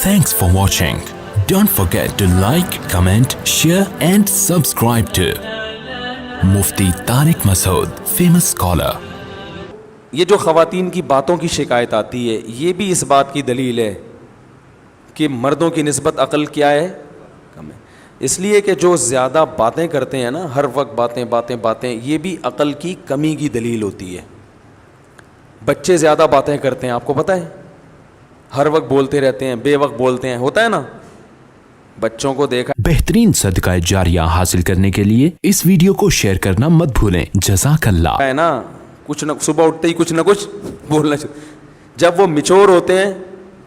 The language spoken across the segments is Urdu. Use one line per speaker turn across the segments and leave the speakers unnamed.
Thanks for watching. Don't forget to like, comment, share and subscribe to Mufti Tariq Masood, famous scholar.
یہ جو خواتین کی باتوں کی شکایت آتی ہے یہ بھی اس بات کی دلیل ہے کہ مردوں کی نسبت عقل کیا ہے؟ کم ہے. اس لیے کہ جو زیادہ باتیں کرتے ہیں نا، ہر وقت باتیں باتیں باتیں، یہ بھی عقل کی کمی کی دلیل ہوتی ہے. بچے زیادہ باتیں کرتے ہیں، آپ کو پتہ ہے، ہر وقت بولتے رہتے ہیں، بے وقت بولتے ہیں، ہوتا ہے نا. بچوں کو دیکھا.
بہترین صدقہ جاریہ حاصل کرنے کے لیے اس ویڈیو کو شیئر کرنا مت بھولیں. جزاک اللہ.
ہے نا، کچھ نہ صبح اٹھتے ہی کچھ نہ کچھ بولنا چاہیے. جب وہ میچور ہوتے ہیں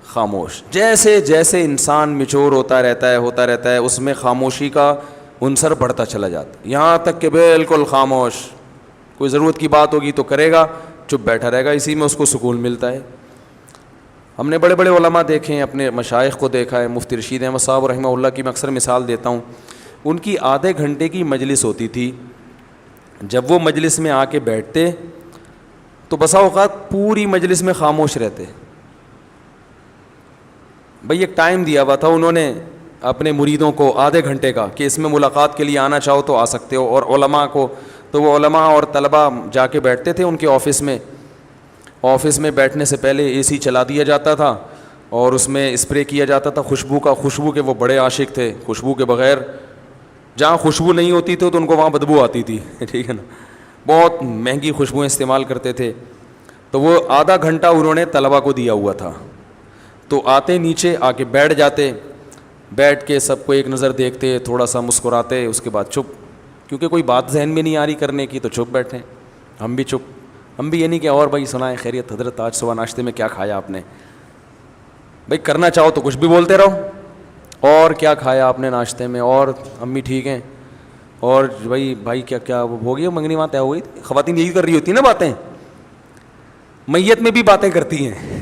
خاموش. جیسے جیسے انسان میچور ہوتا رہتا ہے اس میں خاموشی کا عنصر بڑھتا چلا جاتا ہے، یہاں تک کہ بالکل خاموش. کوئی ضرورت کی بات ہوگی تو کرے گا، چپ بیٹھا رہے گا، اسی میں اس کو سکون ملتا ہے. ہم نے بڑے بڑے علماء دیکھے ہیں، اپنے مشائخ کو دیکھا ہے. مفتی رشید احمد صاحب رحمہ اللہ کی میں اکثر مثال دیتا ہوں. ان کی آدھے گھنٹے کی مجلس ہوتی تھی. جب وہ مجلس میں آ کے بیٹھتے تو بسا اوقات پوری مجلس میں خاموش رہتے. بھئی ایک ٹائم دیا ہوا تھا انہوں نے اپنے مریدوں کو آدھے گھنٹے کا کہ اس میں ملاقات کے لیے آنا چاہو تو آ سکتے ہو. اور علماء کو تو وہ علماء اور طلباء جا کے بیٹھتے تھے ان کے آفس میں. آفس میں بیٹھنے سے پہلے اے سی چلا دیا جاتا تھا اور اس میں اسپرے کیا جاتا تھا خوشبو کا. خوشبو کے وہ بڑے عاشق تھے. خوشبو کے بغیر جہاں خوشبو نہیں ہوتی تھی تو ان کو وہاں بدبو آتی تھی. ٹھیک ہے نا، بہت مہنگی خوشبوئیں استعمال کرتے تھے. تو وہ آدھا گھنٹہ انہوں نے طلباء کو دیا ہوا تھا. تو آتے نیچے آ کے بیٹھ جاتے، بیٹھ کے سب کو ایک نظر دیکھتے، تھوڑا سا مسکراتے، اس کے بعد چپ. کیونکہ کوئی بات ذہن میں نہیں آ رہی کرنے کی تو چپ بیٹھیں. ہم بھی چپ. ہم بھی یہ نہیں کہ اور بھائی سنائیں خیریت حضرت آج صبح ناشتے میں کیا کھایا آپ نے. بھائی کرنا چاہو تو کچھ بھی بولتے رہو. اور کیا کھایا آپ نے ناشتے میں، اور امی ٹھیک ہیں، اور بھائی کیا وہ ہو گئی منگنی وہاں طے ہو گئی. خواتین یہی کر رہی ہوتی ہیں نا باتیں. میت میں بھی باتیں کرتی ہیں.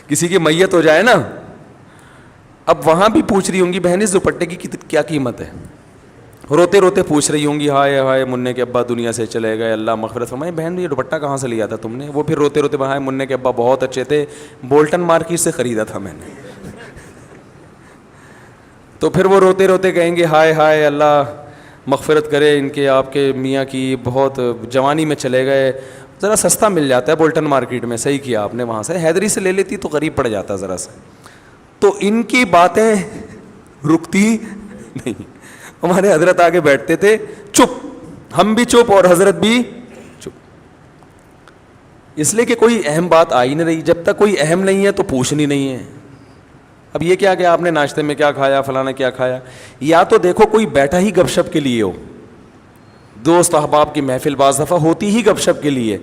کسی کی میت ہو جائے نا، اب وہاں بھی پوچھ رہی ہوں گی بہن اس دوپٹے کی کیا قیمت ہے. روتے روتے پوچھ رہی ہوں گی ہائے ہائے منع کے ابا دنیا سے چلے گئے اللہ مغفرت فرمائے. بہن یہ دوپٹہ کہاں سے لیا تھا تم نے؟ وہ پھر روتے روتے ہائے منع کے ابا بہت اچھے تھے، بولٹن مارکیٹ سے خریدا تھا میں نے. تو پھر وہ روتے روتے کہیں گے ہائے ہائے اللہ مغفرت کرے ان کے آپ کے میاں کی، بہت جوانی میں چلے گئے. ذرا سستا مل جاتا ہے بولٹن مارکیٹ میں. صحیح کیا آپ نے، وہاں سے حیدری سے لے لیتی تو قریب پڑ جاتا ذرا سا. تو ان کی باتیں رکتی نہیں. ہمارے حضرت آگے بیٹھتے تھے چپ، ہم بھی چپ اور حضرت بھی چپ. اس لیے کہ کوئی اہم بات آئی نہیں رہی. جب تک کوئی اہم نہیں ہے تو پوچھنی نہیں ہے. اب یہ کیا کہ آپ نے ناشتے میں کیا کھایا، فلانا کیا کھایا. یا تو دیکھو کوئی بیٹھا ہی گپ شپ کے لیے ہو. دوست احباب کی محفل بعض دفعہ ہوتی ہی گپ شپ کے لیے.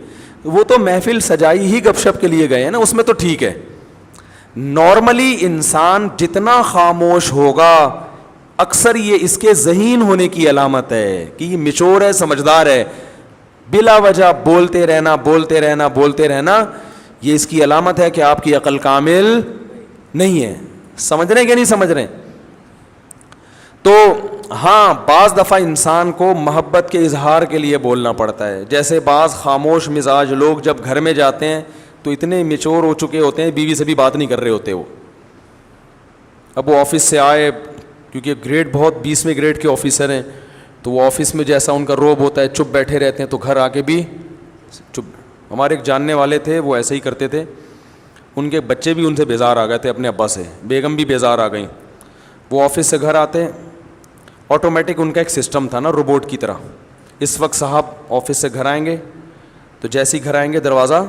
وہ تو محفل سجائی ہی گپ شپ کے لیے گئے ہیں نا، اس میں تو ٹھیک ہے. نارملی انسان جتنا خاموش ہوگا اکثر یہ اس کے ذہین ہونے کی علامت ہے کہ یہ میچور ہے، سمجھدار ہے. بلا وجہ بولتے رہنا یہ اس کی علامت ہے کہ آپ کی عقل کامل نہیں ہے. سمجھ رہے ہیں کہ نہیں سمجھ رہے ہیں؟ تو ہاں بعض دفعہ انسان کو محبت کے اظہار کے لیے بولنا پڑتا ہے. جیسے بعض خاموش مزاج لوگ جب گھر میں جاتے ہیں تو اتنے میچور ہو چکے ہوتے ہیں، بیوی سے بھی بات نہیں کر رہے ہوتے. وہ اب وہ آفس سے آئے، کیونکہ گریڈ بہت 20ویں گریڈ کے آفیسر ہیں، تو وہ آفس میں جیسا ان کا روب ہوتا ہے چپ بیٹھے رہتے ہیں، تو گھر آ کے بھی چپ. ہمارے ایک جاننے والے تھے وہ ایسے ہی کرتے تھے. ان کے بچے بھی ان سے بیزار آ گئے تھے اپنے ابا سے، بیگم بھی بیزار آ گئیں. وہ آفس سے گھر آتے، آٹومیٹک ان کا ایک سسٹم تھا نا روبوٹ کی طرح. اس وقت صاحب آفس سے گھر آئیں گے تو جیسے ہی گھر آئیں گے دروازہ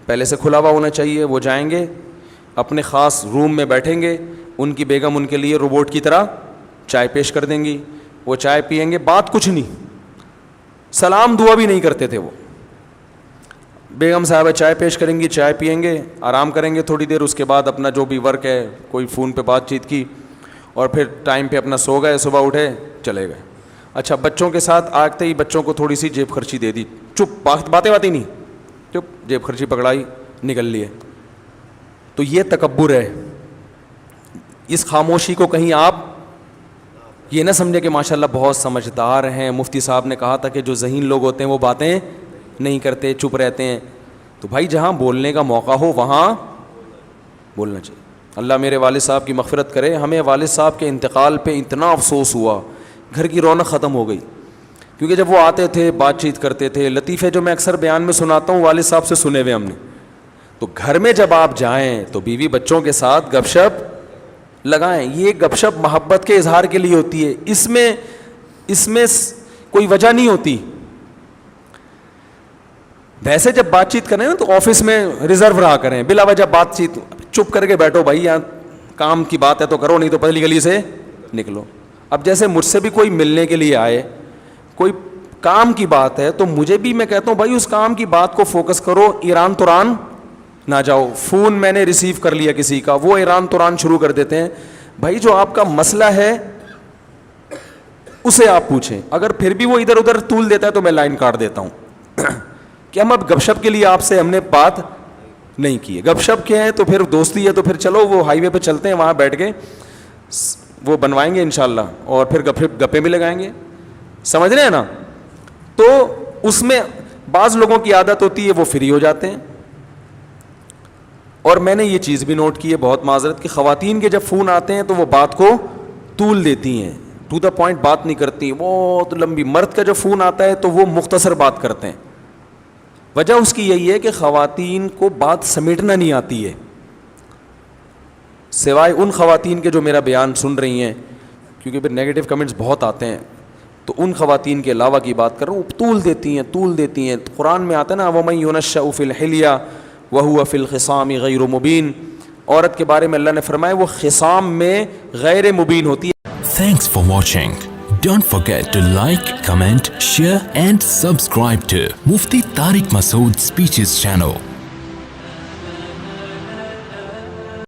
پہلے سے کھلا ہوا ہونا چاہیے. وہ جائیں گے اپنے خاص روم میں بیٹھیں گے، ان کی بیگم ان کے لیے روبوٹ کی طرح چائے پیش کر دیں گی. وہ چائے پئیں گے، بات کچھ نہیں، سلام دعا بھی نہیں کرتے تھے. وہ بیگم صاحبہ چائے پیش کریں گی، چائے پئیں گے، آرام کریں گے تھوڑی دیر. اس کے بعد اپنا جو بھی ورک ہے، کوئی فون پہ بات چیت کی اور پھر ٹائم پہ اپنا سو گئے، صبح اٹھے چلے گئے. اچھا بچوں کے ساتھ آتے ہی بچوں کو تھوڑی سی جیب خرچی دے دی، چپ، باتیں نہیں، چپ، جیب خرچی پکڑائی نکل لیے. تو یہ تکبر ہے. اس خاموشی کو کہیں آپ یہ نہ سمجھے کہ ماشاءاللہ بہت سمجھدار ہیں. مفتی صاحب نے کہا تھا کہ جو ذہین لوگ ہوتے ہیں وہ باتیں نہیں کرتے، چپ رہتے ہیں. تو بھائی جہاں بولنے کا موقع ہو وہاں بولنا چاہیے. اللہ میرے والد صاحب کی مغفرت کرے. ہمیں والد صاحب کے انتقال پہ اتنا افسوس ہوا, گھر کی رونق ختم ہو گئی, کیونکہ جب وہ آتے تھے بات چیت کرتے تھے. لطیفے جو میں اکثر بیان میں سناتا ہوں والد صاحب سے سنے ہوئے ہم نے. تو گھر میں جب آپ جائیں تو بیوی بچوں کے ساتھ گپ شپ لگائیں. یہ گپ شپ محبت کے اظہار کے لیے ہوتی ہے, اس میں کوئی وجہ نہیں ہوتی. ویسے جب بات چیت کریں نا تو آفس میں ریزرو رہا کریں, بلا وجہ بات چیت چپ کر کے بیٹھو بھائی, یہاں کام کی بات ہے تو کرو, نہیں تو پتلی گلی سے نکلو. اب جیسے مجھ سے بھی کوئی ملنے کے لیے آئے, کوئی کام کی بات ہے, تو مجھے بھی میں کہتا ہوں بھائی اس کام کی بات کو فوکس کرو, ایران توران نہ جاؤ. فون میں نے ریسیو کر لیا کسی کا, وہ ایران توران شروع کر دیتے ہیں. بھائی جو آپ کا مسئلہ ہے اسے آپ پوچھیں, اگر پھر بھی وہ ادھر ادھر طول دیتا ہے تو میں لائن کاٹ دیتا ہوں کہ ہم اب گپ شپ کے لیے آپ سے ہم نے بات نہیں کی ہے. گپ شپ کیا ہے تو پھر دوستی ہے, تو پھر چلو وہ ہائی وے پہ چلتے ہیں, وہاں بیٹھ کے وہ بنوائیں گے انشاءاللہ, اور پھر گپے بھی لگائیں گے. سمجھ رہے ہیں نا. تو اس میں بعض لوگوں کی عادت ہوتی ہے وہ فری ہو جاتے ہیں. اور میں نے یہ چیز بھی نوٹ کی ہے, بہت معذرت, کہ خواتین کے جب فون آتے ہیں تو وہ بات کو طول دیتی ہیں, ٹو دا پوائنٹ بات نہیں کرتی, بہت لمبی. مرد کا جب فون آتا ہے تو وہ مختصر بات کرتے ہیں. وجہ اس کی یہی ہے کہ خواتین کو بات سمیٹنا نہیں آتی ہے, سوائے ان خواتین کے جو میرا بیان سن رہی ہیں, کیونکہ پھر نیگیٹو کمنٹس بہت آتے ہیں. تو ان خواتین کے علاوہ کی بات کر رہا ہوں, طول دیتی ہیں. قرآن میں آتا ہے نا, وَمَن يُنَشَّأُ فِي الْحِلْيَةِ وَهُوَ فِي الْخِصَامِ غَيْرُ مُبِينٍ. عورت کے بارے میں اللہ نے فرمایا وہ خصام میں غیر مبین ہوتی ہے.
Thanks for watching. Don't forget to like, comment, share and subscribe to Mufti Tariq Masood Speeches channel.